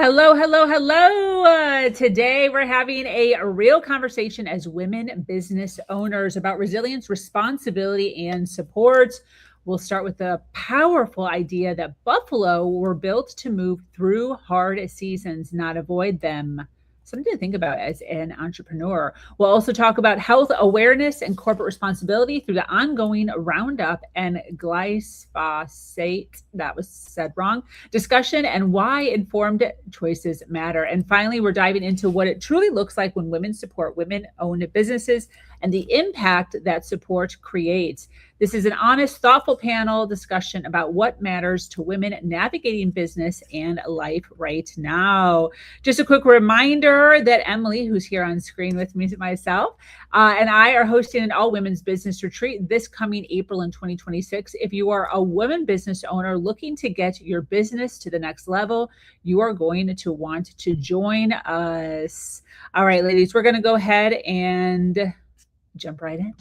Hello, hello, hello. Today we're having a real conversation as women business owners about resilience, responsibility, and support. We'll start with the powerful idea that buffalo were built to move through hard seasons, not avoid them. Something to think about as an entrepreneur. We'll also talk about health awareness and corporate responsibility through the ongoing Roundup and glyphosate, that was said wrong, discussion and why informed choices matter. And finally, we're diving into what it truly looks like when women support women-owned businesses and the impact that support creates. This is an honest, thoughtful panel discussion about what matters to women navigating business and life right now. Just a quick reminder that Emily, who's here on screen with me, myself, and I are hosting an all-women's business retreat this coming April in 2026. If you are a woman business owner looking to get your business to the next level, you are going to want to join us. All right, ladies, we're going to go ahead and jump right in.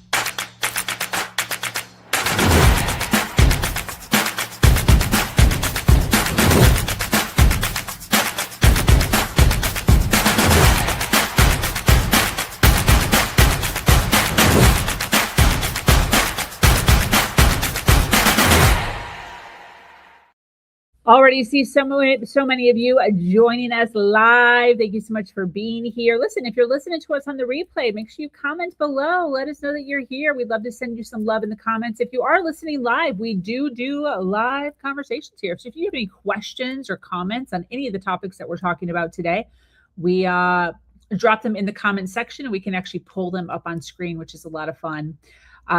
Already see so many of you joining us live. Thank you so much for being here. Listen, if you're listening to us on the replay, make sure you comment below. Let us know that you're here. We'd love to send you some love in the comments. If you are listening live, we do live conversations here. So if you have any questions or comments on any of the topics that we're talking about today, we drop them in the comment section and we can actually pull them up on screen, which is a lot of fun.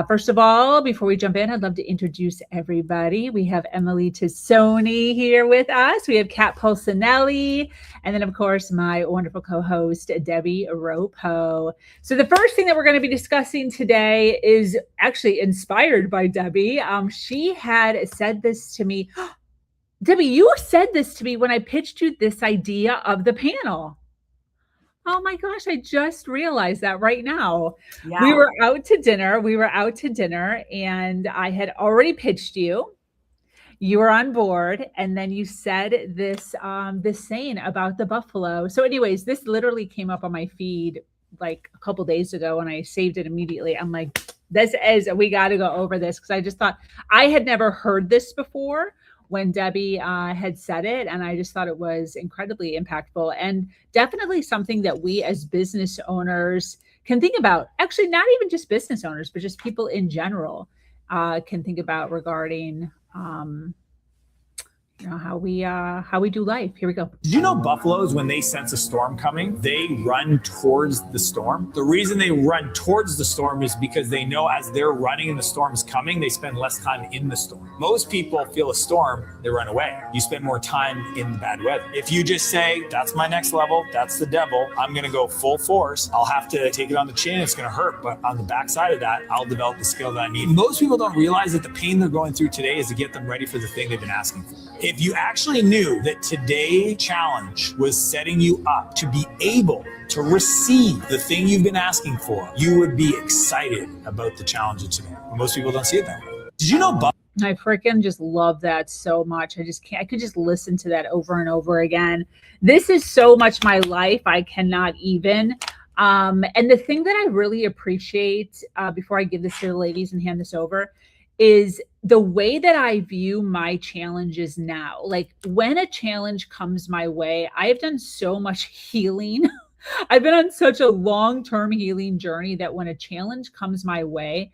First of all, before we jump in, I'd love to introduce everybody. We have Emily Tassoni here with us. We have Kat Pulcinelli, and then, of course, my wonderful co-host, Debbie Ropo. So the first thing that we're going to be discussing today is actually inspired by Debbie. She had said this to me. Debbie, you said this to me when I pitched you this idea of the panel. Oh my gosh, I just realized that right now. Yeah. We were out to dinner and I had already pitched you. You were on board and then you said this saying about the buffalo. So anyways, this literally came up on my feed like a couple days ago and I saved it immediately. I'm like, we got to go over this because I just thought I had never heard this before when Debbie had said it. And I just thought it was incredibly impactful and definitely something that we as business owners can think about. Actually, not even just business owners, but just people in general can think about regarding how we do life. Here we go. Did you know buffaloes, when they sense a storm coming, they run towards the storm? The reason they run towards the storm is because they know as they're running and the storm is coming, they spend less time in the storm. Most people feel a storm, they run away. You spend more time in the bad weather. If you just say, that's my next level, that's the devil, I'm going to go full force, I'll have to take it on the chin, it's going to hurt, but on the backside of that, I'll develop the skill that I need. Most people don't realize that the pain they're going through today is to get them ready for the thing they've been asking for. If you actually knew that today's challenge was setting you up to be able to receive the thing you've been asking for, you would be excited about the challenge of today. Most people don't see it that way. Did you know I freaking just love that so much. I could just listen to that over and over again. This is so much my life. I cannot even. And the thing that I really appreciate before I give this to the ladies and hand this over is the way that I view my challenges now. Like when a challenge comes my way, I have done so much healing. I've been on such a long-term healing journey that when a challenge comes my way,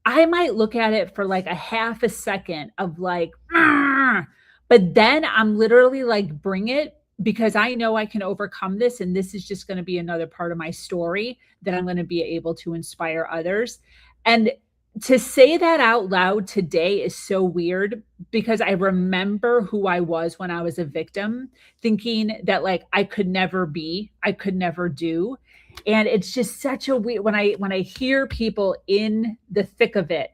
I might look at it for like a half a second of like, but then I'm literally like, bring it, because I know I can overcome this. And this is just going to be another part of my story that I'm going to be able to inspire others. And to say that out loud today is so weird because I remember who I was when I was a victim, thinking that like I could never do. And it's just such a weird, when I hear people in the thick of it,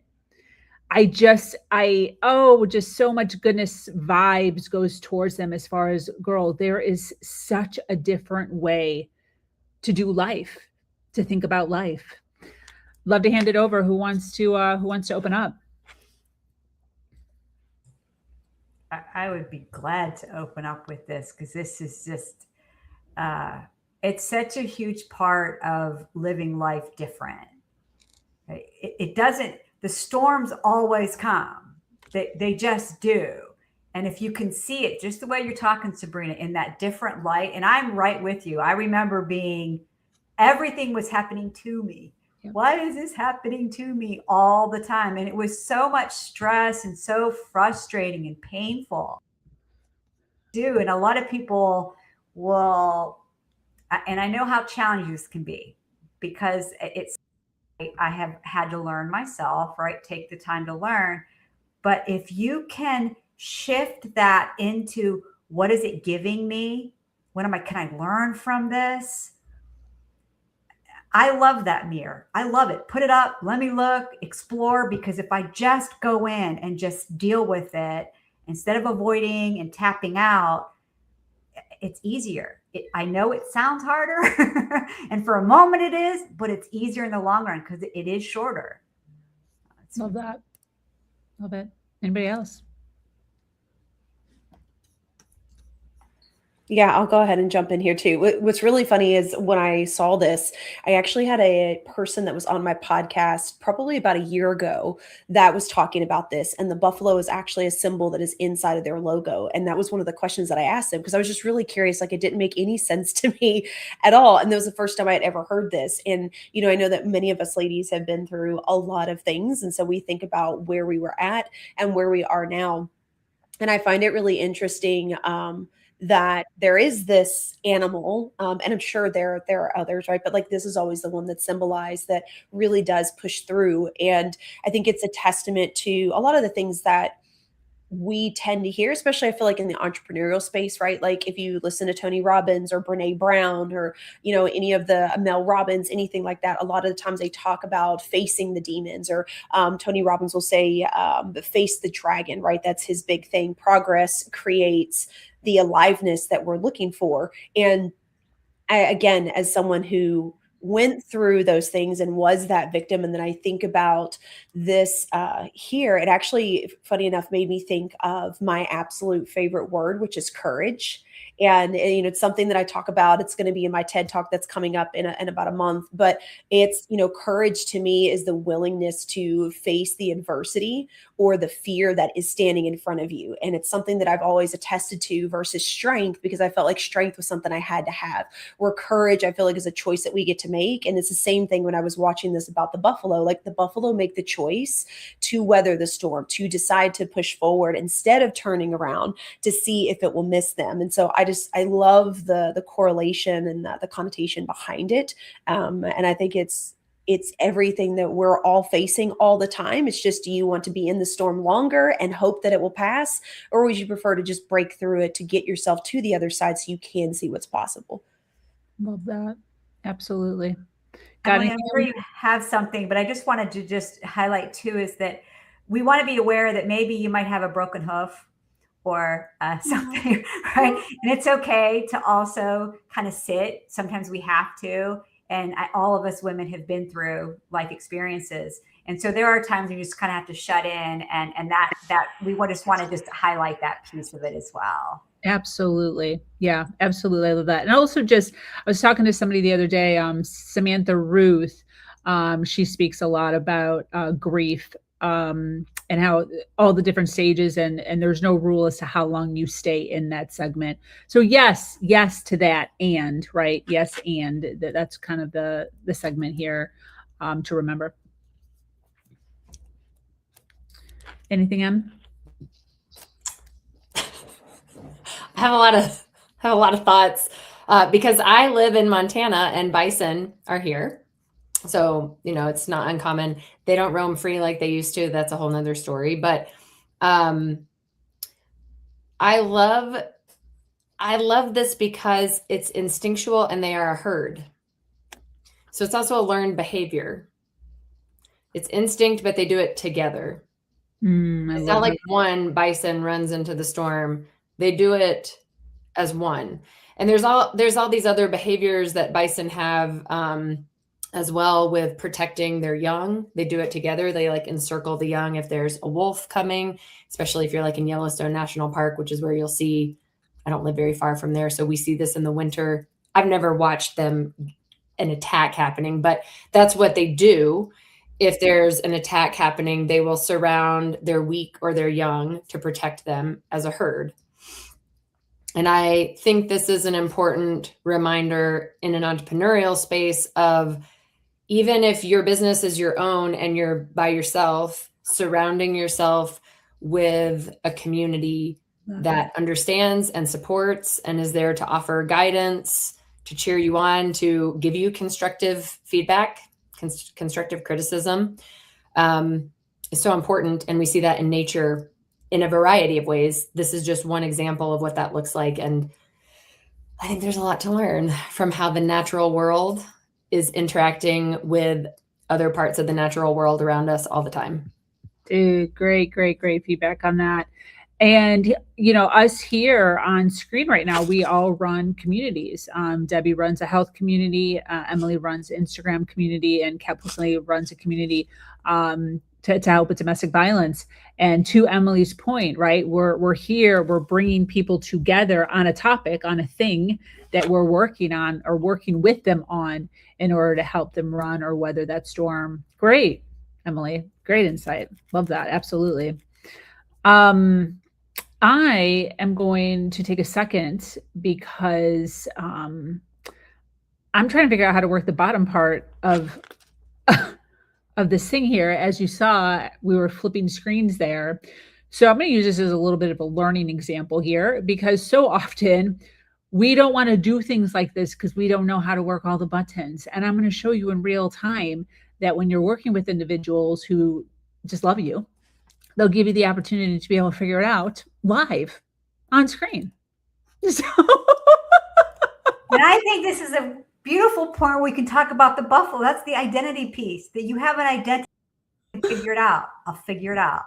just so much goodness vibes goes towards them as far as, girl, there is such a different way to do life, to think about life. Love to hand it over. Who wants to open up? I would be glad to open up with this because this is just, it's such a huge part of living life different. It doesn't, the storms always come. They just do. And if you can see it just the way you're talking, Sabrina, in that different light, and I'm right with you. I remember everything was happening to me. Yep. Why is this happening to me all the time? And it was so much stress and so frustrating and painful. And a lot of people will, and I know how challenging this can be because I have had to learn myself, right? Take the time to learn. But if you can shift that into what is it giving me? Can I learn from this? I love that mirror. I love it. Put it up. Let me look, explore, because if I just go in and just deal with it instead of avoiding and tapping out, it's easier. I know it sounds harder and for a moment it is, but it's easier in the long run because it is shorter. Love that. Love it. Anybody else? Yeah, I'll go ahead and jump in here too. What's really funny is when I saw this, I actually had a person that was on my podcast probably about a year ago that was talking about this. And the buffalo is actually a symbol that is inside of their logo. And that was one of the questions that I asked them because I was just really curious. Like, it didn't make any sense to me at all. And that was the first time I had ever heard this. And, you know, I know that many of us ladies have been through a lot of things. And so we think about where we were at and where we are now. And I find it really interesting that there is this animal, and I'm sure there are others, right? But like, this is always the one that's symbolized that really does push through. And I think it's a testament to a lot of the things that we tend to hear, especially I feel like in the entrepreneurial space, right? Like if you listen to Tony Robbins or Brene Brown or, you know, any of the Mel Robbins, anything like that, a lot of the times they talk about facing the demons, or Tony Robbins will say, face the dragon, right? That's his big thing. Progress creates the aliveness that we're looking for. And I, again, as someone who went through those things and was that victim, and then I think about this here, it actually, funny enough, made me think of my absolute favorite word, which is courage. And you know, it's something that I talk about. It's going to be in my TED Talk that's coming up in about a month. But it's, you know, courage to me is the willingness to face the adversity or the fear that is standing in front of you. And it's something that I've always attested to versus strength, because I felt like strength was something I had to have. Where courage, I feel like, is a choice that we get to make. And it's the same thing when I was watching this about the buffalo. Like, the buffalo make the choice to weather the storm, to decide to push forward instead of turning around to see if it will miss them. And so I love the correlation and the connotation behind it. And I think it's everything that we're all facing all the time. It's just, do you want to be in the storm longer and hope that it will pass? Or would you prefer to just break through it to get yourself to the other side so you can see what's possible? Love that. Absolutely. I'm sure you have something, but I just wanted to just highlight too, is that we want to be aware that maybe you might have a broken hoof or something, right? And it's okay to also kind of sit. Sometimes we have to. And all of us women have been through life experiences. And so there are times when you just kind of have to shut in, and that we just want to just highlight that piece of it as well. Absolutely. Yeah, absolutely. I love that. And also, I was talking to somebody the other day, Samantha Ruth. She speaks a lot about grief, and how all the different stages, and there's no rule as to how long you stay in that segment. So yes to that, and right. Yes. And that's kind of the segment here, to remember. Anything, Em? I have a lot of thoughts, because I live in Montana and bison are here. So, you know, it's not uncommon. They don't roam free like they used to. That's a whole nother story. But I love this because it's instinctual and they are a herd. So it's also a learned behavior. It's instinct, but they do it together. It's not like one bison runs into the storm. They do it as one. And there's all these other behaviors that bison have, as well with protecting their young. They do it together. They like encircle the young if there's a wolf coming, especially if you're like in Yellowstone National Park, which is where you'll see, I don't live very far from there, so we see this in the winter. I've never watched them, an attack happening, but that's what they do. If there's an attack happening, they will surround their weak or their young to protect them as a herd. And I think this is an important reminder in an entrepreneurial space of, even if your business is your own and you're by yourself, surrounding yourself with a community that understands and supports and is there to offer guidance, to cheer you on, to give you constructive feedback, constructive criticism, is so important. And we see that in nature in a variety of ways. This is just one example of what that looks like. And I think there's a lot to learn from how the natural world is interacting with other parts of the natural world around us all the time. Dude, great feedback on that. And, you know, us here on screen right now, we all run communities. Debbie runs a health community. Emily runs Instagram community, and Kat personally runs a community to help with domestic violence. And to Emily's point, right, we're here, we're bringing people together on a topic, on a thing that we're working on or working with them on in order to help them run or weather that storm. Great, Emily, great insight. Love that. Absolutely. I am going to take a second because I'm trying to figure out how to work the bottom part of this thing here. As you saw, we were flipping screens there. So I'm going to use this as a little bit of a learning example here, because so often we don't want to do things like this because we don't know how to work all the buttons. And I'm going to show you in real time that when you're working with individuals who just love you, they'll give you the opportunity to be able to figure it out live on screen. So and I think this is a beautiful point where we can talk about the buffalo. That's the identity piece, that you have an identity and figure it out. I'll figure it out.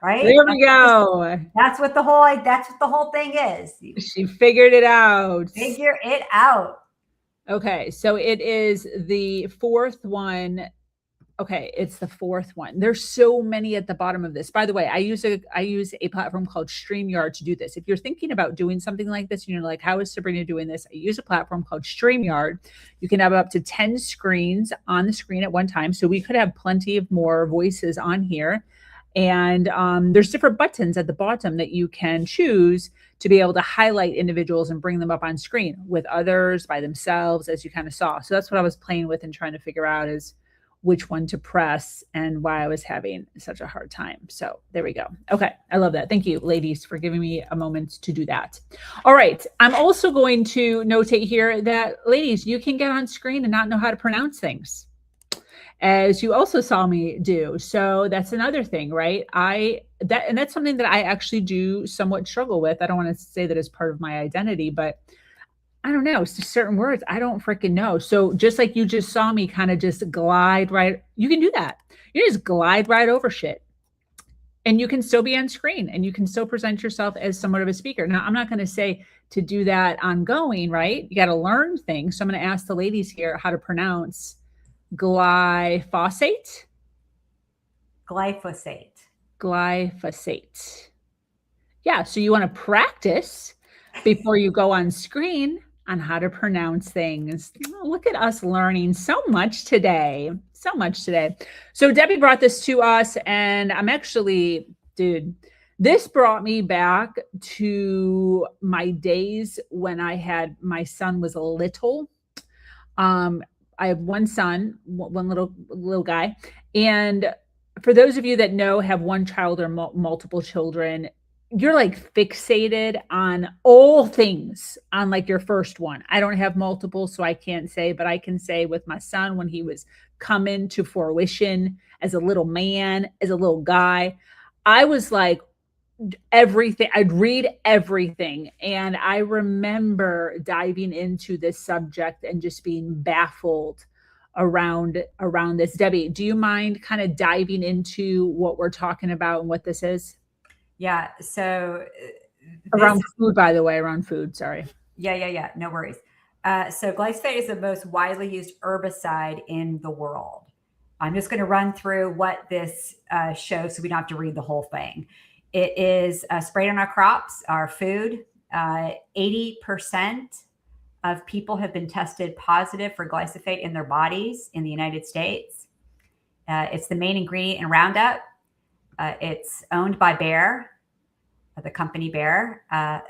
Right? There we go. That's what the whole thing is. She figured it out. Figure it out. Okay, so it is the fourth one. Okay, it's the fourth one. There's so many at the bottom of this. By the way, I use a platform called StreamYard to do this. If you're thinking about doing something like this and you're like, how is Sabrina doing this? I use a platform called StreamYard. You can have up to 10 screens on the screen at one time. So we could have plenty of more voices on here. And there's different buttons at the bottom that you can choose to be able to highlight individuals and bring them up on screen with others, by themselves, as you kind of saw. So that's what I was playing with and trying to figure out is which one to press and why I was having such a hard time. So there we go. Okay. I love that. Thank you, ladies, for giving me a moment to do that. All right. I'm also going to notate here that, ladies, you can get on screen and not know how to pronounce things, as you also saw me do. So that's another thing, right? And that's something that I actually do somewhat struggle with. I don't want to say that as part of my identity, but I don't know, it's just certain words I don't freaking know. So just like you just saw me kind of just glide right, you can do that. You just glide right over shit. And you can still be on screen and you can still present yourself as somewhat of a speaker. Now, I'm not going to say to do that ongoing, right? You got to learn things. So I'm going to ask the ladies here how to pronounce glyphosate. Glyphosate. Glyphosate. Yeah. So you want to practice before you go on screen on how to pronounce things. Oh, look at us learning so much today. So much today. So Debbie brought this to us, and I'm actually, dude, this brought me back to my days when my son was little. I have one son, one little guy. And for those of you that know, have one child or multiple children, you're like fixated on all things on like your first one. I don't have multiple, so I can't say, but I can say with my son, when he was coming to fruition as a little man, as a little guy, I was like everything. I'd read everything. And I remember diving into this subject and just being baffled around this. Debbie, do you mind kind of diving into what we're talking about and what this is? Yeah. So around food, by the way, around food. Sorry. Yeah. No worries. So glyphosate is the most widely used herbicide in the world. I'm just going to run through what this shows so we don't have to read the whole thing. It is sprayed on our crops, our food. 80% of people have been tested positive for glyphosate in their bodies in the United States. It's the main ingredient in Roundup. It's owned by Bayer, the company Bayer.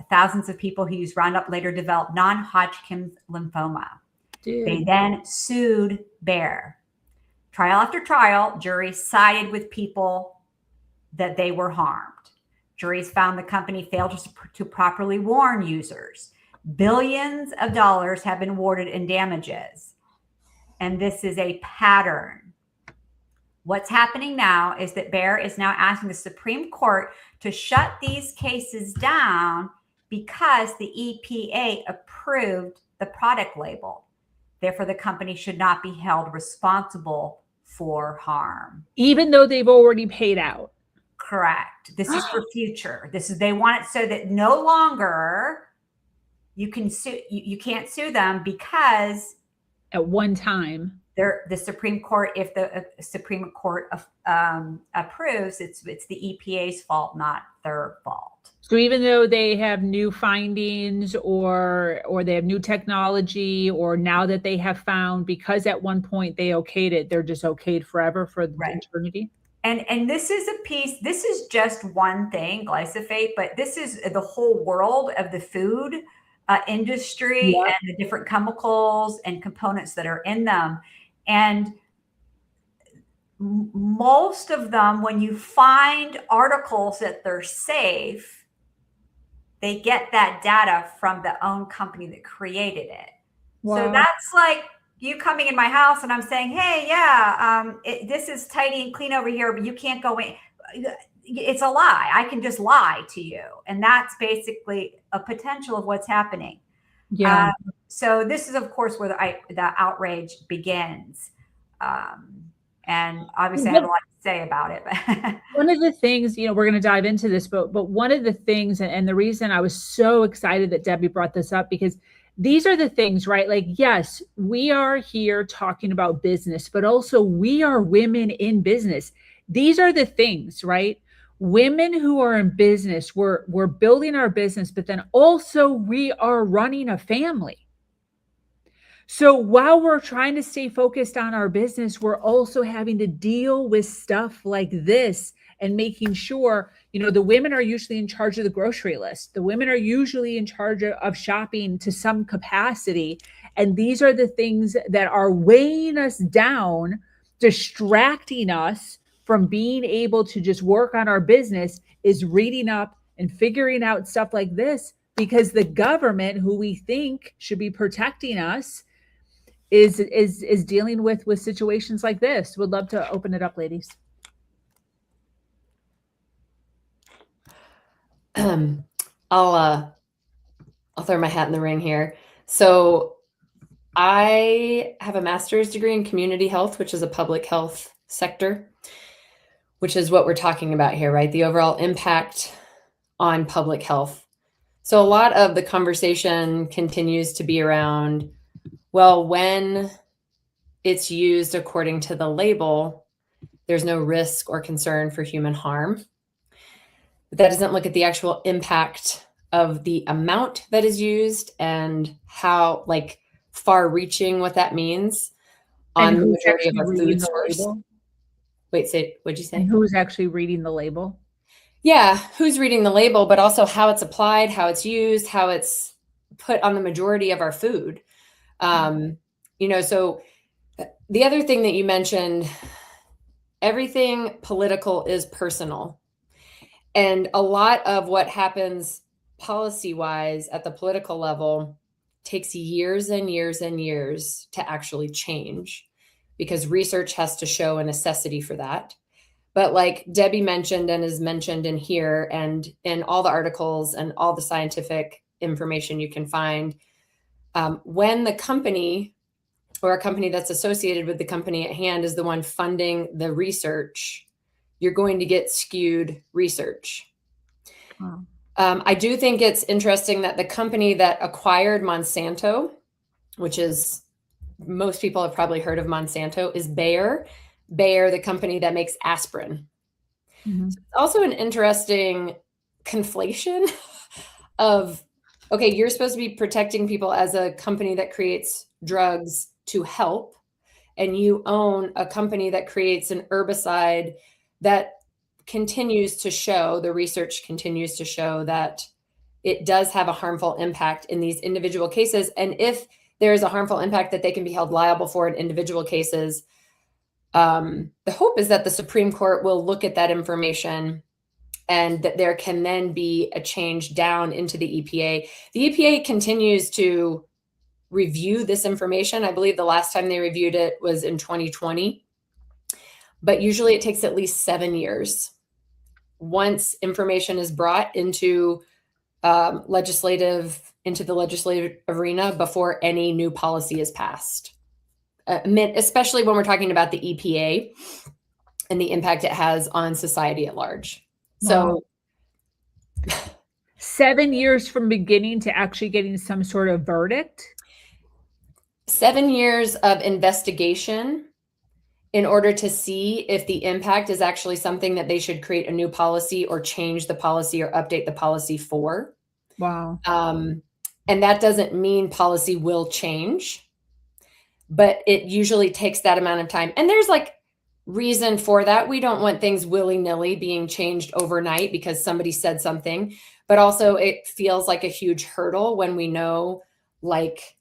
Thousands of people who use Roundup later developed non-Hodgkin lymphoma. Dude. They then sued Bayer. Trial after trial, juries sided with people that they were harmed. Juries found the company failed to properly warn users. Billions of dollars have been awarded in damages. And this is a pattern. What's happening now is that Bayer is now asking the Supreme Court to shut these cases down because the EPA approved the product label. Therefore, the company should not be held responsible for harm. Even though they've already paid out. Correct. This is for future. They want it so that no longer you can sue. You can't sue them because At one time. the Supreme Court, if the Supreme Court approves, it's the EPA's fault, not their fault. So even though they have new findings or they have new technology, or now that they have found, because at one point they okayed it, they're just okayed forever for eternity. And this is a piece, this is just one thing, glyphosate, but this is the whole world of the food industry and the different chemicals and components that are in them. And most of them, when you find articles that they're safe, they get that data from the own company that created it. Wow. So that's like you coming in my house and I'm saying, hey, this is tidy and clean over here, but you can't go in. It's a lie. I can just lie to you. And that's basically a potential of what's happening. Yeah. So this is, of course, where the outrage begins. And obviously I have a lot to say about it. One of the things, we're going to dive into this, but one of the things, and the reason I was so excited that Debbie brought this up, because these are the things, right? Like, yes, we are here talking about business, but also we are women in business. These are the things, right? Women who are in business, we're building our business, but then also we are running a family. So while we're trying to stay focused on our business, we're also having to deal with stuff like this and making sure, the women are usually in charge of the grocery list. The women are usually in charge of shopping to some capacity. And these are the things that are weighing us down, distracting us from being able to just work on our business, is reading up and figuring out stuff like this, because the government, who we think should be protecting us, is dealing with situations like this. Would love to open it up, ladies. I'll throw my hat in the ring here. So I have a master's degree in community health, which is a public health sector, which is what we're talking about here, right? The overall impact on public health. So a lot of the conversation continues to be around, well, when it's used according to the label, there's no risk or concern for human harm. But that doesn't look at the actual impact of the amount that is used and how far reaching what that means on the majority of our food source. Wait, what'd you say? And who's actually reading the label? Yeah, who's reading the label, but also how it's applied, how it's used, how it's put on the majority of our food. So the other thing that you mentioned, everything political is personal. And a lot of what happens policy-wise at the political level takes years and years and years to actually change, because research has to show a necessity for that. But like Debbie mentioned and is mentioned in here and in all the articles and all the scientific information you can find, when the company or a company that's associated with the company at hand is the one funding the research, you're going to get skewed research. Wow. I do think it's interesting that the company that acquired Monsanto which is, most people have probably heard of Monsanto, is Bayer. Bayer, the company that makes aspirin. Mm-hmm. So it's also an interesting conflation of, okay, you're supposed to be protecting people as a company that creates drugs to help, and you own a company that creates an herbicide that continues to show, the research continues to show that it does have a harmful impact in these individual cases. And if there is a harmful impact that they can be held liable for in individual cases, the hope is that the Supreme Court will look at that information and that there can then be a change down into the EPA. The EPA continues to review this information. I believe the last time they reviewed it was in 2020, but usually it takes at least 7 years. Once information is brought into the legislative arena before any new policy is passed, especially when we're talking about the EPA and the impact it has on society at large. Wow. So 7 years from beginning to actually getting some sort of verdict? 7 years of investigation in order to see if the impact is actually something that they should create a new policy or change the policy or update the policy for. Wow. And that doesn't mean policy will change, but it usually takes that amount of time. And there's like reason for that. We don't want things willy-nilly being changed overnight because somebody said something, but also it feels like a huge hurdle when we know, like,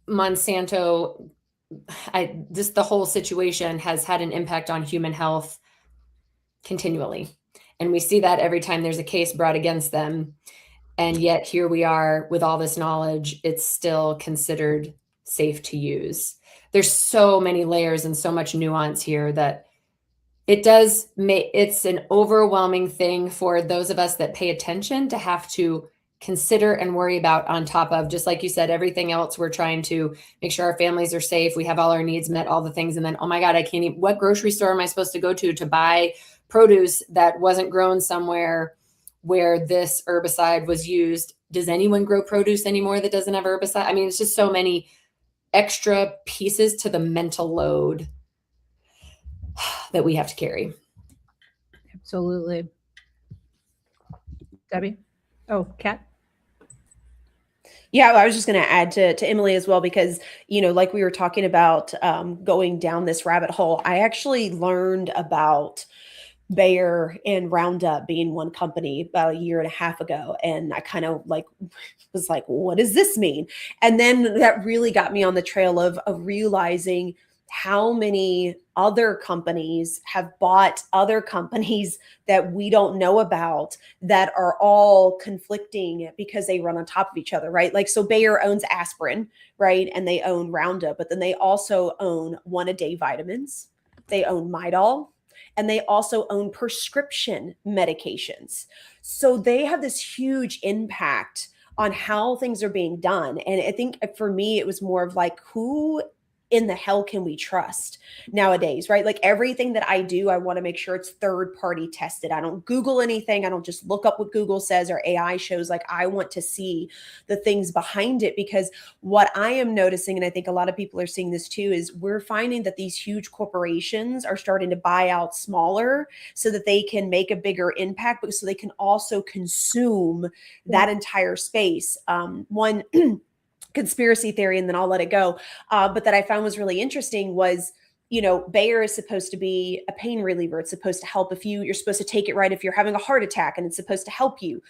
Monsanto, the whole situation has had an impact on human health continually. And we see that every time there's a case brought against them. And yet here we are with all this knowledge, it's still considered safe to use. There's so many layers and so much nuance here that it's an overwhelming thing for those of us that pay attention to have to consider and worry about, on top of, just like you said, everything else. We're trying to make sure our families are safe. We have all our needs met, all the things. And then, oh my God, I can't even, what grocery store am I supposed to go to buy produce that wasn't grown somewhere where this herbicide was used? Does anyone grow produce anymore that doesn't have herbicide? I mean, it's just so many extra pieces to the mental load that we have to carry. Absolutely. Debbie? Oh, Kat? Yeah, I was just going to add to Emily as well, because, like we were talking about going down this rabbit hole, I actually learned about Bayer and Roundup being one company about a year and a half ago. And I kind of was like, what does this mean? And then that really got me on the trail of realizing how many other companies have bought other companies that we don't know about that are all conflicting because they run on top of each other, right? Like, so Bayer owns aspirin, right? And they own Roundup, but then they also own one-a-day vitamins. They own Midol, and they also own prescription medications. So they have this huge impact on how things are being done. And I think for me, it was more of like, who in the hell can we trust nowadays, right? Like, everything that I do, I want to make sure it's third party tested. I don't Google anything. I don't just look up what Google says or AI shows. Like, I want to see the things behind it, because what I am noticing, and I think a lot of people are seeing this too, is we're finding that these huge corporations are starting to buy out smaller so that they can make a bigger impact, but so they can also consume that entire space. One conspiracy theory, and then I'll let it go, but that I found was really interesting was, Bayer is supposed to be a pain reliever. It's supposed to help you're supposed to take it right if you're having a heart attack, and it's supposed to help you.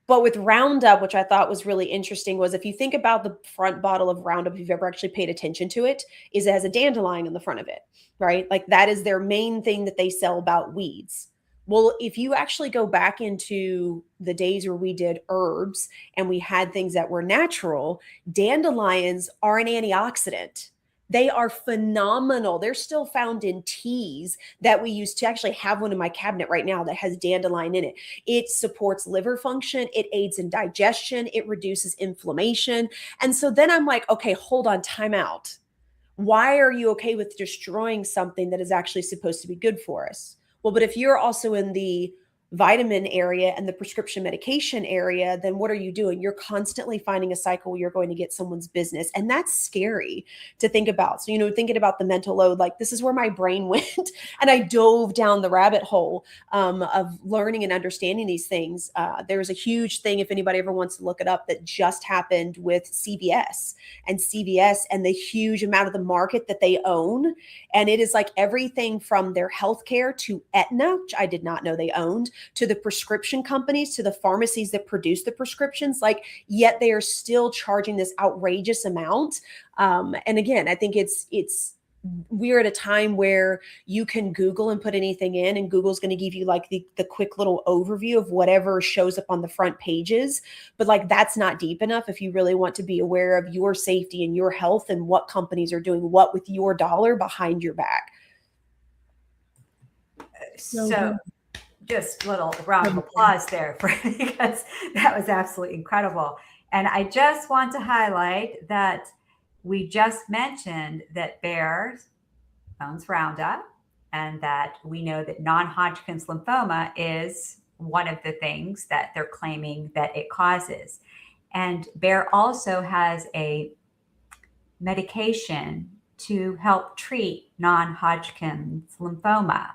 But with Roundup, which I thought was really interesting, was if you think about the front bottle of Roundup, if you've ever actually paid attention to it, is it has a dandelion on the front of it, right? Like, that is their main thing that they sell about weeds. Well, if you actually go back into the days where we did herbs and we had things that were natural, dandelions are an antioxidant. They are phenomenal. They're still found in teas that we use. To actually have one in my cabinet right now that has dandelion in it. It supports liver function. It aids in digestion. It reduces inflammation. And so then I'm like, okay, hold on, time out. Why are you okay with destroying something that is actually supposed to be good for us? Well, but if you're also in the vitamin area and the prescription medication area, then what are you doing? You're constantly finding a cycle where you're going to get someone's business. And that's scary to think about. So, thinking about the mental load, like this is where my brain went and I dove down the rabbit hole of learning and understanding these things. There was a huge thing, if anybody ever wants to look it up, that just happened with CVS and the huge amount of the market that they own. And it is like everything from their healthcare to Aetna, which I did not know they owned, to the prescription companies, to the pharmacies that produce the prescriptions, yet they are still charging this outrageous amount. And again, I think we're at a time where you can Google and put anything in, and Google's going to give you the quick little overview of whatever shows up on the front pages. But that's not deep enough if you really want to be aware of your safety and your health and what companies are doing what with your dollar behind your back. So just a little round of applause there because that was absolutely incredible. And I just want to highlight that we just mentioned that Bayer owns Roundup, and that we know that non-Hodgkin's lymphoma is one of the things that they're claiming that it causes. And Bayer also has a medication to help treat non-Hodgkin's lymphoma.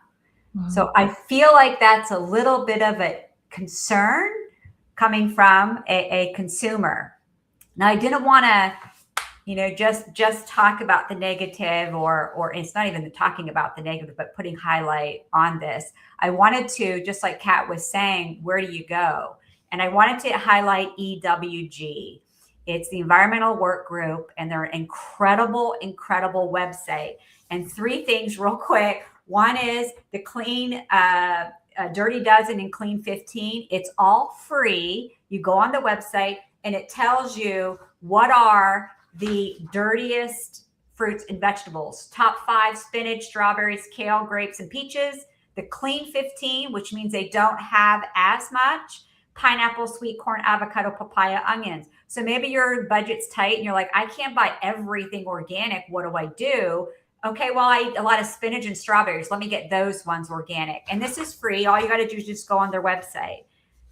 Wow. So I feel like that's a little bit of a concern coming from a consumer. Now, I didn't want to, just talk about the negative, or it's not even talking about the negative, but putting highlight on this. I wanted to, just like Kat was saying, where do you go? And I wanted to highlight EWG. It's the Environmental Work Group, and they're an incredible, incredible website. And 3 things real quick. One is the Clean Dirty Dozen and Clean 15. It's all free. You go on the website and it tells you what are the dirtiest fruits and vegetables. Top 5: spinach, strawberries, kale, grapes, and peaches. The Clean 15, which means they don't have as much: pineapple, sweet corn, avocado, papaya, onions. So maybe your budget's tight and you're like, I can't buy everything organic. What do I do? Okay, well, I eat a lot of spinach and strawberries. Let me get those ones organic. And this is free. All you got to do is just go on their website.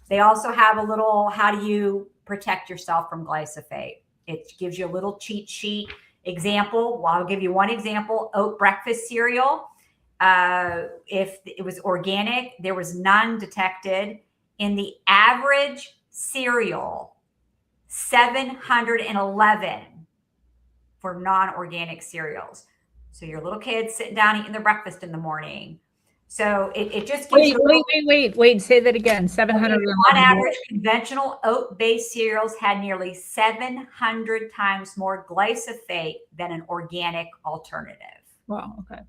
They also have a little, how do you protect yourself from glyphosate? It gives you a little cheat sheet example. Well, I'll give you one example. Oat breakfast cereal. If it was organic, there was none detected. In the average cereal, 711 for non-organic cereals. So your little kids sitting down eating their breakfast in the morning. So it just gives wait. Say that again. 700. On average, conventional oat-based cereals had nearly 700 times more glyphosate than an organic alternative. Wow. Okay.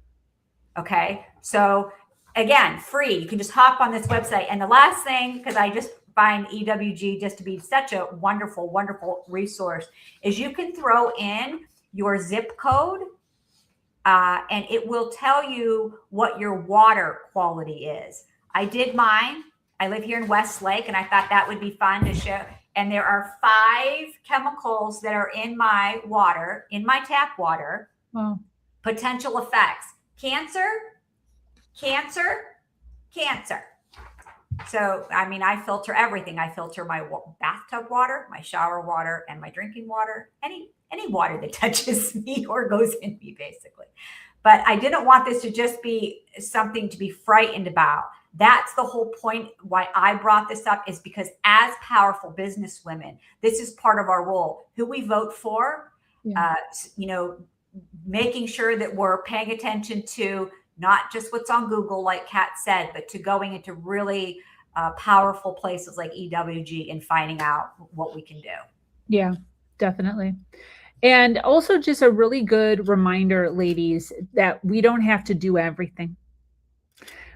Okay. So again, free. You can just hop on this website. And the last thing, because I just find EWG just to be such a wonderful, wonderful resource, is you can throw in your zip code. And it will tell you what your water quality is. I did mine. I live here in Westlake, and I thought that would be fun to show. And there are 5 chemicals that are in my water, in my tap water. Wow. Potential effects: cancer, cancer, cancer. So, I mean, I filter everything. I filter my bathtub water, my shower water, and my drinking water. Any water that touches me or goes in me, basically. But I didn't want this to just be something to be frightened about. That's the whole point why I brought this up, is because as powerful business women, this is part of our role. Who we vote for, making sure that we're paying attention to not just what's on Google, like Kat said, but to going into really powerful places like EWG and finding out what we can do. Yeah, definitely. And also just a really good reminder, ladies, that we don't have to do everything,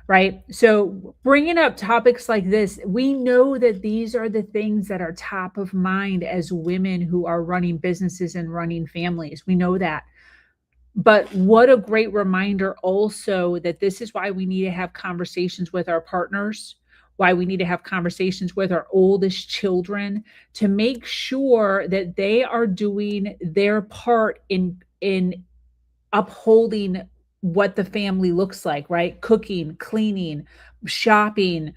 right? So bringing up topics like this, we know that these are the things that are top of mind as women who are running businesses and running families. We know that. But what a great reminder also that this is why we need to have conversations with our partners, why we need to have conversations with our oldest children to make sure that they are doing their part in upholding what the family looks like, right? Cooking, cleaning, shopping,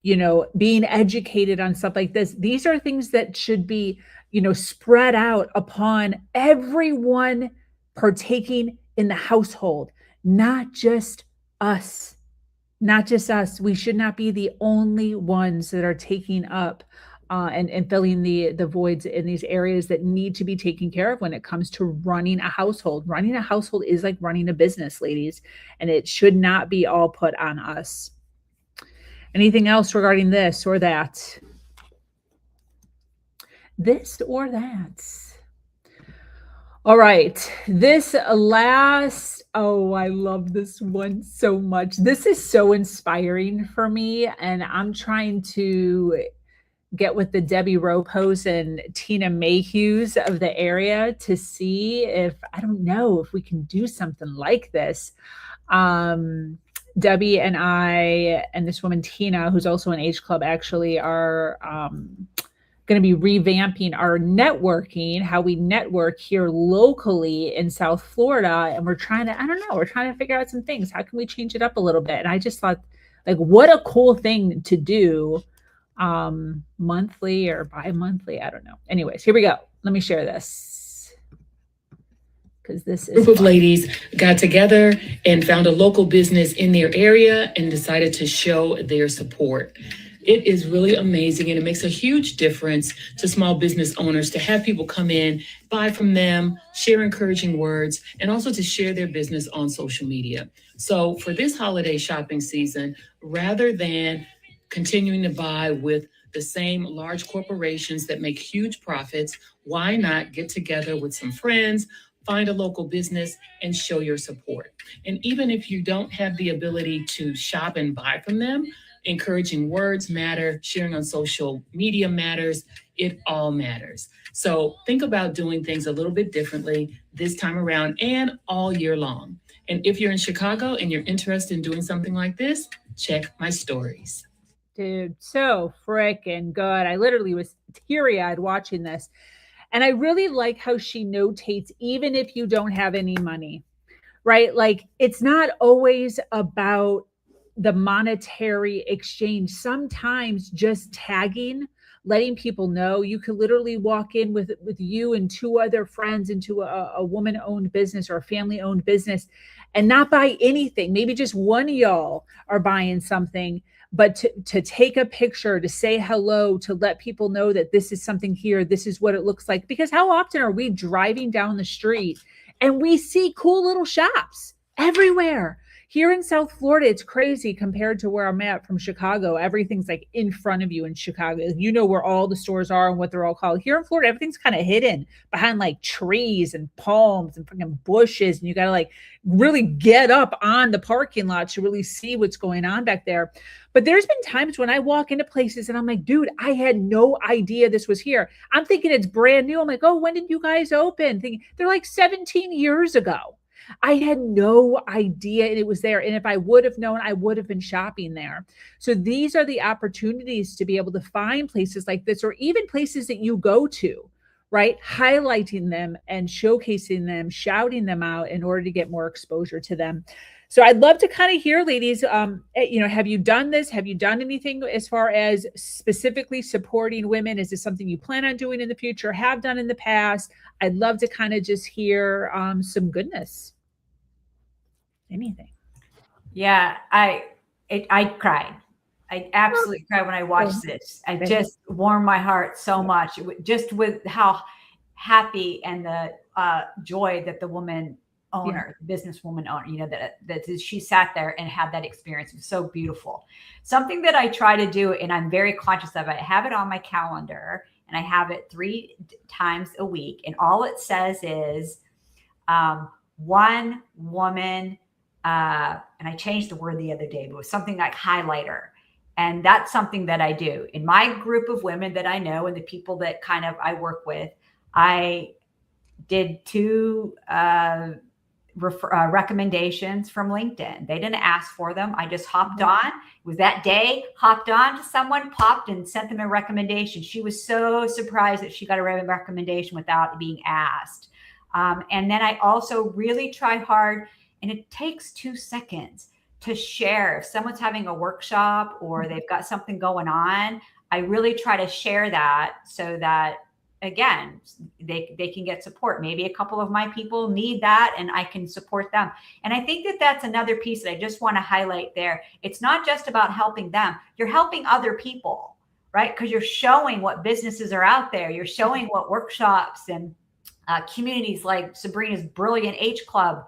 being educated on stuff like this. These are things that should be, spread out upon everyone partaking in the household, not just us. Not just us. We should not be the only ones that are taking up and filling the voids in these areas that need to be taken care of when it comes to running a household. Running a household is like running a business, ladies, and it should not be all put on us. Anything else regarding this or that? This or that? All right. This last, oh, I love this one so much. This is so inspiring for me. And I'm trying to get with the Debbie Ropos and Tina Mayhews of the area to see if, I don't know, if we can do something like this. Debbie and I and this woman, Tina, who's also an Age Club, actually are going to be revamping our networking, how we network here locally in South Florida. And we're trying to figure out some things. How can we change it up a little bit? And I just thought, like, what a cool thing to do, monthly or bi-monthly. I don't know. Anyways, here we go. Let me share this, because this is group of ladies got together and found a local business in their area and decided to show their support. It is really amazing, and it makes a huge difference to small business owners to have people come in, buy from them, share encouraging words, and also to share their business on social media. So for this holiday shopping season, rather than continuing to buy with the same large corporations that make huge profits, why not get together with some friends, find a local business, and show your support? And even if you don't have the ability to shop and buy from them, encouraging words matter, sharing on social media matters, it all matters. So think about doing things a little bit differently this time around and all year long. And if you're in Chicago and you're interested in doing something like this, check my stories. Dude, so freaking good. I literally was teary-eyed watching this. And I really like how she notates, even if you don't have any money, right? Like, it's not always about the monetary exchange. Sometimes just tagging, letting people know. You could literally walk in with you and two other friends into a woman-owned business or a family-owned business and not buy anything. Maybe just one of y'all are buying something, but to take a picture, to say hello, to let people know that this is something here, this is what it looks like. Because how often are we driving down the street and we see cool little shops everywhere? Here in South Florida, it's crazy compared to where I'm at from Chicago. Everything's like in front of you in Chicago. You know where all the stores are and what they're all called. Here in Florida, everything's kind of hidden behind like trees and palms and freaking bushes. And you got to like really get up on the parking lot to really see what's going on back there. But there's been times when I walk into places and I'm like, dude, I had no idea this was here. I'm thinking it's brand new. I'm like, oh, when did you guys open? They're like 17 years ago. I had no idea it was there. And if I would have known, I would have been shopping there. So these are the opportunities to be able to find places like this, or even places that you go to, right? Highlighting them and showcasing them, shouting them out in order to get more exposure to them. So I'd love to kind of hear, ladies, have you done this? Have you done anything as far as specifically supporting women? Is this something you plan on doing in the future, have done in the past? I'd love to kind of just hear some goodness. Anything. Yeah, I cried. I absolutely cried when I watched this. I just warmed my heart so much, just with how happy and the joy that the woman owner, businesswoman owner, that she sat there and had that experience. It was so beautiful. Something that I try to do, and I'm very conscious of it. I have it on my calendar, and I have it 3 times a week, and all it says is one woman. And I changed the word the other day, but it was something like highlighter. And that's something that I do in my group of women that I know and the people that kind of I work with. I did 2 recommendations from LinkedIn. They didn't ask for them. I just hopped on. It was that day, hopped on to someone, popped and sent them a recommendation. She was so surprised that she got a recommendation without being asked. And then I also really try hard. And it takes 2 seconds to share. If someone's having a workshop or they've got something going on, I really try to share that so that, again, they can get support. Maybe a couple of my people need that and I can support them. And I think that that's another piece that I just want to highlight there. It's not just about helping them. You're helping other people, right? Because you're showing what businesses are out there. You're showing what workshops and communities like Sabrina's Brilliant H Club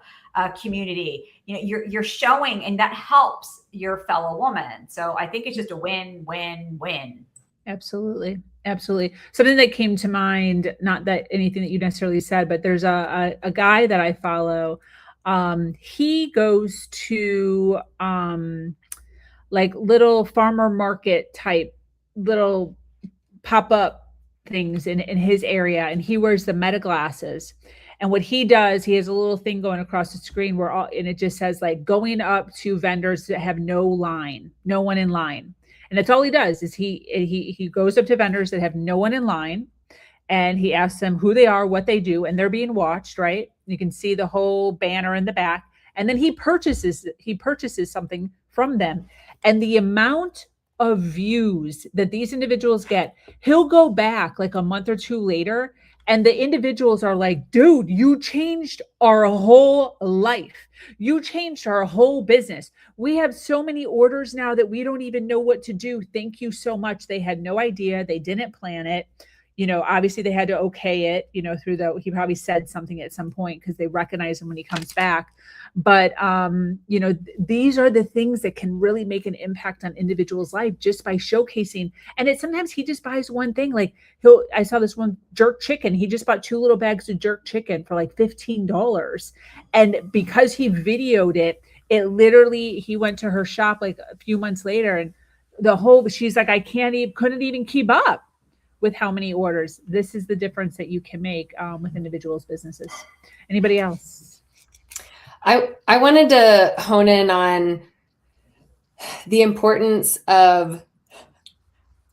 community, you're showing, and that helps your fellow woman. So I think it's just a win, win, win. Absolutely. Absolutely. Something that came to mind, not that anything that you necessarily said, but there's a guy that I follow. He goes to like little farmer market type, little pop-up things in his area, and he wears the meta glasses. And what he does, he has a little thing going across the screen and it just says like going up to vendors that have no one in line. And that's all he does is he goes up to vendors that have no one in line, and he asks them who they are, what they do, and they're being watched, right? You can see the whole banner in the back. And then he purchases something from them. And the amount of views that these individuals get, he'll go back like a month or two later, and the individuals are like, dude, you changed our whole life. You changed our whole business. We have so many orders now that we don't even know what to do. Thank you so much. They had no idea. They didn't plan it. Obviously they had to okay it, he probably said something at some point because they recognize him when he comes back. But, these are the things that can really make an impact on individuals' life just by showcasing. And sometimes he just buys one thing. Like I saw this one jerk chicken. He just bought 2 little bags of jerk chicken for like $15. And because he videoed it, he went to her shop like a few months later, and she's like, couldn't even keep up with how many orders. This is the difference that you can make with individuals' businesses. Anybody else? I wanted to hone in on the importance of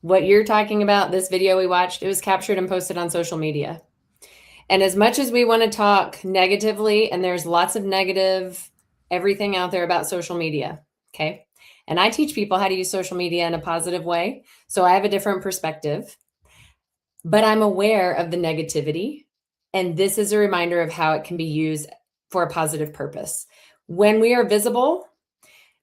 what you're talking about. This video we watched, it was captured and posted on social media. And as much as we want to talk negatively, and there's lots of negative everything out there about social media, okay? And I teach people how to use social media in a positive way. So I have a different perspective. But I'm aware of the negativity, and this is a reminder of how it can be used for a positive purpose. When we are visible,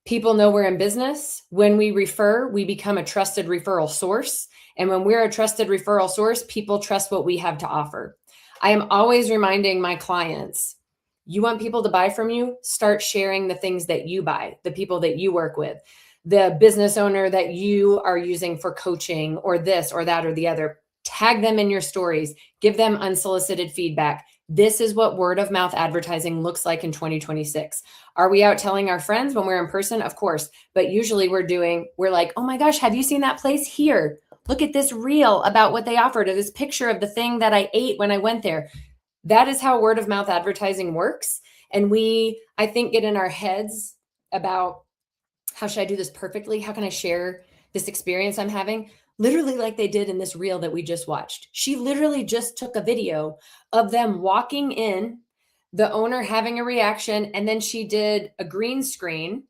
people know we're in business. When we refer, we become a trusted referral source. And when we're a trusted referral source, people trust what we have to offer. I am always reminding my clients, you want people to buy from you? Start sharing the things that you buy, the people that you work with, the business owner that you are using for coaching, or this or that or the other. Tag them in your stories, give them unsolicited feedback. This is what word of mouth advertising looks like in 2026. Are we out telling our friends when we're in person? Of course. But usually we're like, oh my gosh, have you seen that place here? Look at this reel about what they offered, or this picture of the thing that I ate when I went there. That is how word of mouth advertising works. And we, I think, get in our heads about how should I do this perfectly? How can I share this experience I'm having? Literally like they did in this reel that we just watched. She literally just took a video of them walking in, the owner having a reaction, and then she did a green screen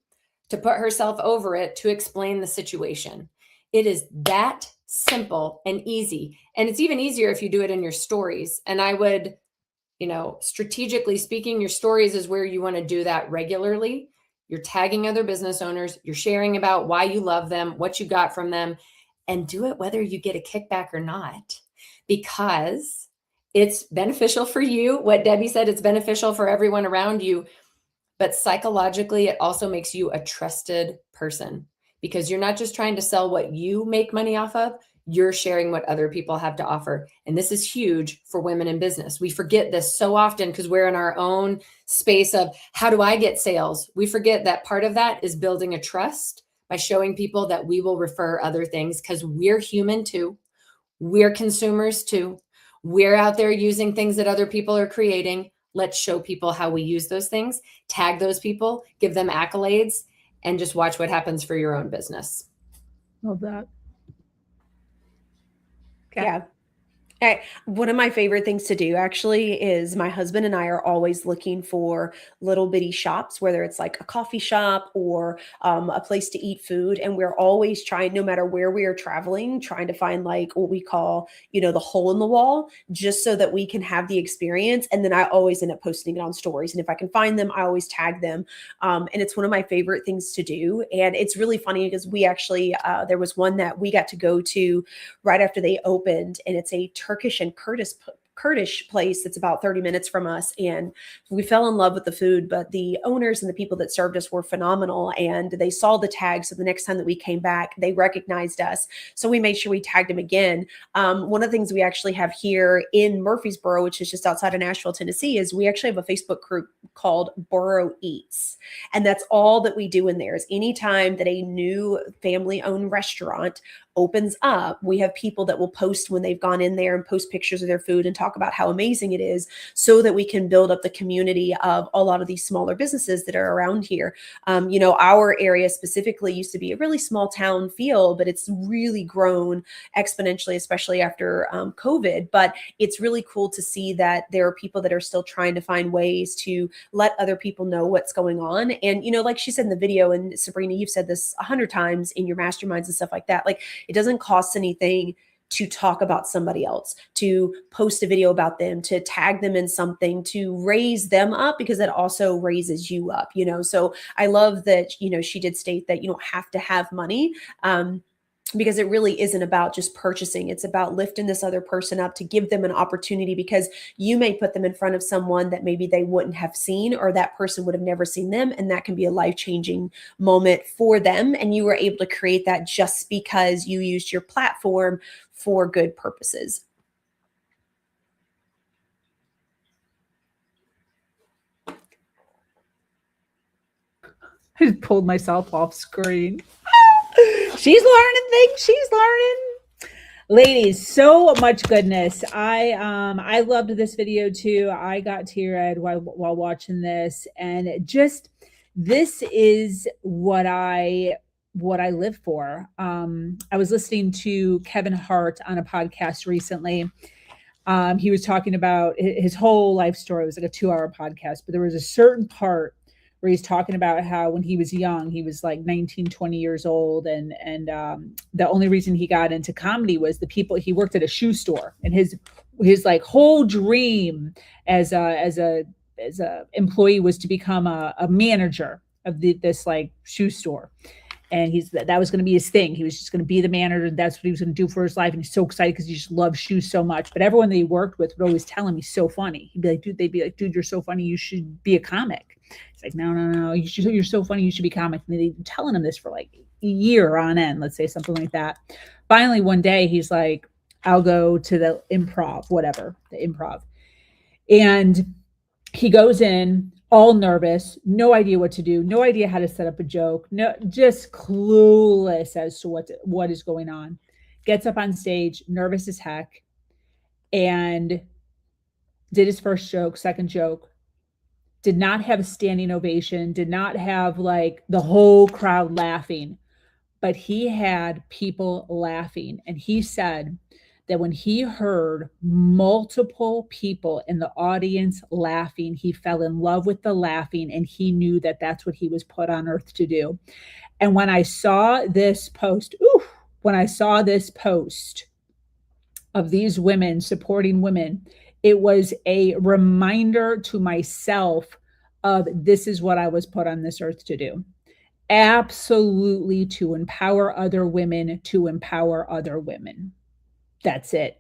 to put herself over it to explain the situation. It is that simple and easy. And it's even easier if you do it in your stories. And I would, strategically speaking, your stories is where you want to do that regularly. You're tagging other business owners. You're sharing about why you love them, what you got from them. And do it whether you get a kickback or not, because it's beneficial for you. What Debbie said, it's beneficial for everyone around you. But psychologically, it also makes you a trusted person, because you're not just trying to sell what you make money off of, you're sharing what other people have to offer. And this is huge for women in business. We forget this so often because we're in our own space of how do I get sales? We forget that part of that is building a trust by showing people that we will refer other things, because we're human too. We're consumers too. We're out there using things that other people are creating. Let's show people how we use those things, tag those people, give them accolades, and just watch what happens for your own business. Love that. Okay. Yeah. One of my favorite things to do actually is my husband and I are always looking for little bitty shops, whether it's like a coffee shop or a place to eat food. And we're always trying, no matter where we are traveling, trying to find like what we call, the hole in the wall, just so that we can have the experience. And then I always end up posting it on stories. And if I can find them, I always tag them. And it's one of my favorite things to do. And it's really funny because we actually, there was one that we got to go to right after they opened, and it's a Turkish and Kurdish place that's about 30 minutes from us. And we fell in love with the food, but the owners and the people that served us were phenomenal. And they saw the tag. So the next time that we came back, they recognized us. So we made sure we tagged them again. One of the things we actually have here in Murfreesboro, which is just outside of Nashville, Tennessee, is we actually have a Facebook group called Borough Eats. And that's all that we do in there is anytime that a new family-owned restaurant opens up, we have people that will post when they've gone in there and post pictures of their food and talk about how amazing it is, so that we can build up the community of a lot of these smaller businesses that are around here. Our area specifically used to be a really small town feel, but it's really grown exponentially, especially after COVID. But it's really cool to see that there are people that are still trying to find ways to let other people know what's going on. And, like she said in the video, and Sabrina, you've said this 100 times in your masterminds and stuff like that, like, it doesn't cost anything to talk about somebody else, to post a video about them, to tag them in something, to raise them up, because that also raises you up, So I love that, she did state that you don't have to have money. Because it really isn't about just purchasing. It's about lifting this other person up to give them an opportunity, because you may put them in front of someone that maybe they wouldn't have seen, or that person would have never seen them. And that can be a life-changing moment for them. And you were able to create that just because you used your platform for good purposes. I just pulled myself off screen. She's learning things. She's learning. Ladies, so much goodness. I loved this video too. I got teary-eyed while watching this, and just this is what I live for. I was listening to Kevin Hart on a podcast recently. He was talking about his whole life story. It was like a 2-hour podcast, but there was a certain part where he's talking about how when he was young, he was like 19, 20 years old. And the only reason he got into comedy was he worked at a shoe store, and his like whole dream as a employee was to become a manager of this like shoe store. And that was going to be his thing. He was just going to be the manager. That's what he was going to do for his life. And he's so excited because he just loves shoes so much. But everyone that he worked with would always tell him he's so funny. They'd be like, dude, you're so funny. You should be a comic. He's like, no. You're so funny. You should be a comic. And they've been telling him this for like a year on end, let's say, something like that. Finally, one day he's like, I'll go to the improv. And he goes in, all nervous, no idea what to do, no idea how to set up a joke, just clueless as to what is going on. Gets up on stage, nervous as heck, and did his first joke, second joke, did not have a standing ovation, did not have like the whole crowd laughing, but he had people laughing. And he said that when he heard multiple people in the audience laughing, he fell in love with the laughing, and he knew that that's what he was put on earth to do. And when I saw this post of these women supporting women, it was a reminder to myself of this is what I was put on this earth to do. Absolutely, to empower other women, to empower other women. That's it,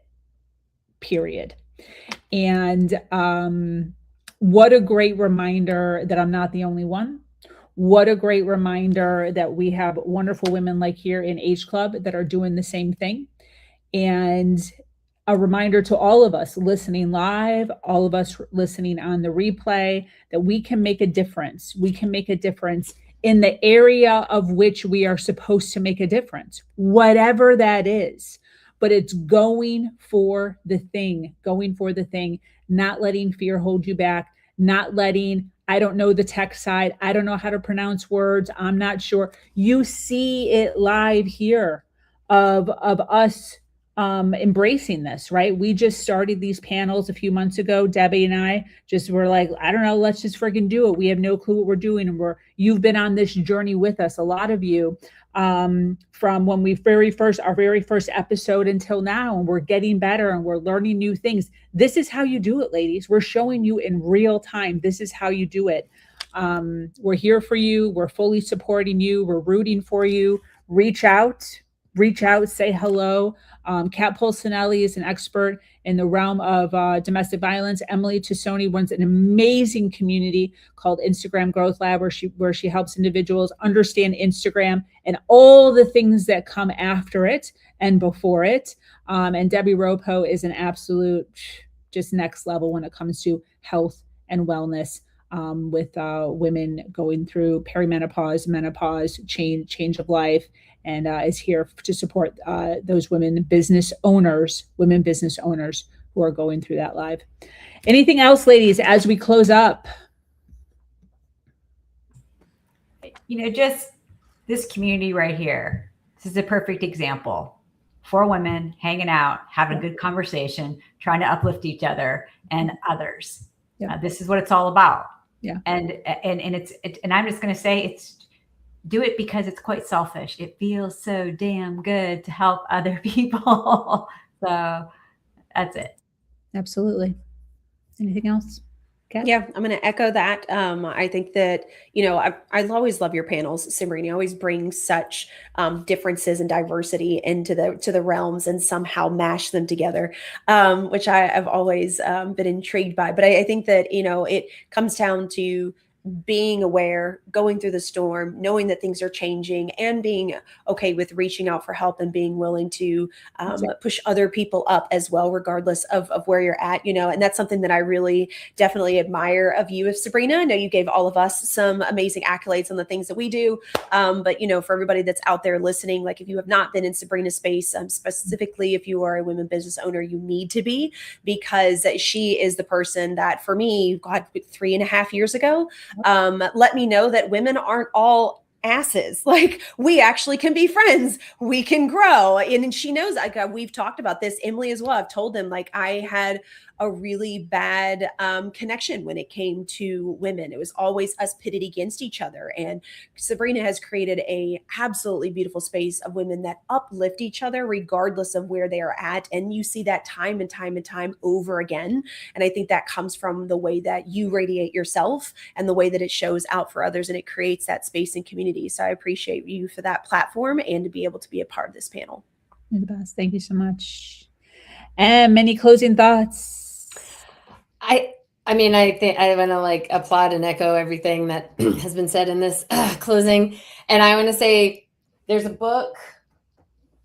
period. And what a great reminder that I'm not the only one. What a great reminder that we have wonderful women like here in H Club that are doing the same thing. And a reminder to all of us listening live, all of us listening on the replay, that we can make a difference. We can make a difference in the area of which we are supposed to make a difference, whatever that is. But it's going for the thing, not letting fear hold you back, not letting, I don't know the tech side, I don't know how to pronounce words, I'm not sure. You see it live here of us embracing this, right? We just started these panels a few months ago. Debbie and I just were like, I don't know, let's just freaking do it. We have no clue what we're doing. And you've been on this journey with us, a lot of you, from when our very first episode until now, and we're getting better and we're learning new things. This is how you do it, ladies. We're showing you in real time. This is how you do it. We're here for you. We're fully supporting you. We're rooting for you. Reach out, say hello. Kat Polsinelli is an expert in the realm of domestic violence. Emily Tassoni runs an amazing community called Instagram Growth Lab, where she helps individuals understand Instagram and all the things that come after it and before it. And Debbie Ropo is an absolute just next level when it comes to health and wellness, with women going through perimenopause, menopause, change of life, and is here to support those women business owners who are going through that live. Anything else, ladies, as we close up? Just this community right here. This is a perfect example. 4 women hanging out, having a good conversation, trying to uplift each other and others. Yeah. This is what it's all about. Yeah. And I'm just going to say do it because it's quite selfish. It feels so damn good to help other people. So that's it. Absolutely. Anything else? Kat? Yeah, I'm going to echo that. I think that, I always love your panels, Sabrina. You always bring such differences and diversity into the realms and somehow mash them together, which I've always been intrigued by. But I think that, it comes down to being aware, going through the storm, knowing that things are changing, and being okay with reaching out for help and being willing to push other people up as well, regardless of where you're at, and that's something that I really definitely admire of you, Sabrina. I know you gave all of us some amazing accolades on the things that we do. But, for everybody that's out there listening, like if you have not been in Sabrina's space, specifically if you are a women business owner, you need to be, because she is the person that for me, God, 3.5 years ago, let me know that women aren't all asses. Like, we actually can be friends. We can grow. And she knows, like, we've talked about this, Emily as well. I've told them, like, I had a really bad connection when it came to women. It was always us pitted against each other. And Sabrina has created a absolutely beautiful space of women that uplift each other regardless of where they are at. And you see that time and time and time over again. And I think that comes from the way that you radiate yourself and the way that it shows out for others, and it creates that space and community. So I appreciate you for that platform and to be able to be a part of this panel. You're the best. Thank you so much. And many closing thoughts? I mean, I think I want to applaud and echo everything that has been said in this closing. And I want to say there's a book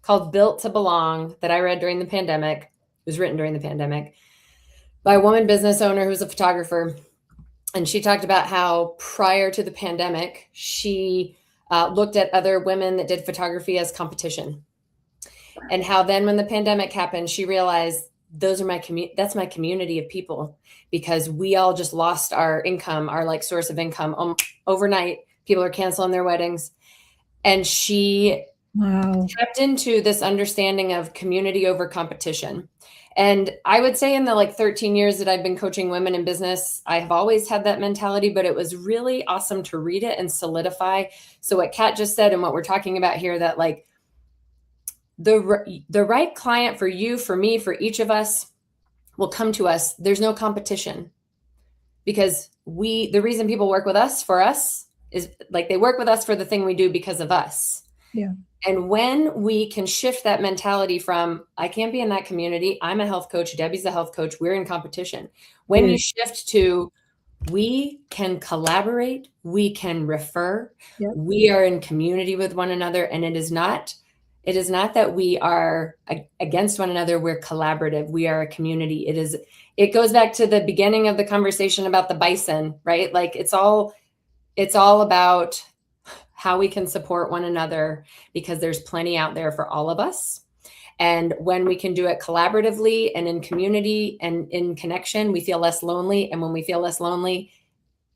called Built to Belong that I read during the pandemic. It was written during the pandemic by a woman business owner who's a photographer. And she talked about how prior to the pandemic, she looked at other women that did photography as competition. And how then when the pandemic happened, she realized that's my community of people, because we all just lost our income, our source of income overnight. People are canceling their weddings. And she tapped into this understanding of community over competition. And I would say in the 13 years that I've been coaching women in business, I have always had that mentality, but it was really awesome to read it and solidify. So what Kat just said and what we're talking about here, that the right client for you, for me, for each of us will come to us. There's no competition, because the reason people work with us for us is they work with us for the thing we do because of us. Yeah. And when we can shift that mentality from, I can't be in that community, I'm a health coach, Debbie's a health coach, we're in competition. When you shift to, we can collaborate, we can refer, we are in community with one another, and it is not that we are against one another. We're collaborative. We are a community. It goes back to the beginning of the conversation about the bison, right? It's all about how we can support one another, because there's plenty out there for all of us. And when we can do it collaboratively and in community and in connection, we feel less lonely. And when we feel less lonely,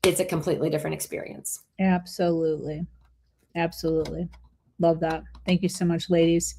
it's a completely different experience. Absolutely. Absolutely. Love that. Thank you so much, ladies.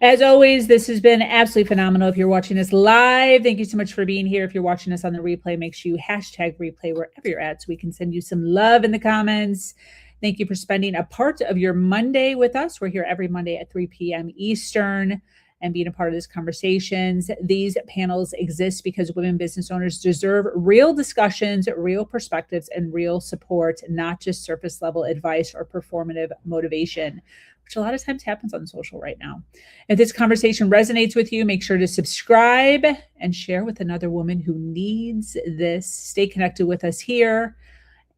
As always, this has been absolutely phenomenal. If you're watching us live, thank you so much for being here. If you're watching us on the replay, make sure you #replay wherever you're at so we can send you some love in the comments. Thank you for spending a part of your Monday with us. We're here every Monday at 3 p.m. Eastern and being a part of these conversations. These panels exist because women business owners deserve real discussions, real perspectives, and real support, not just surface level advice or performative motivation, which a lot of times happens on social right now. If this conversation resonates with you, make sure to subscribe and share with another woman who needs this. Stay connected with us here.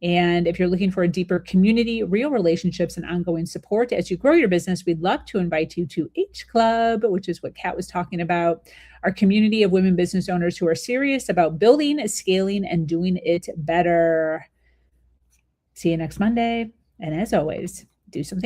And if you're looking for a deeper community, real relationships, and ongoing support as you grow your business, we'd love to invite you to H Club, which is what Kat was talking about, our community of women business owners who are serious about building, scaling, and doing it better. See you next Monday. And as always, do something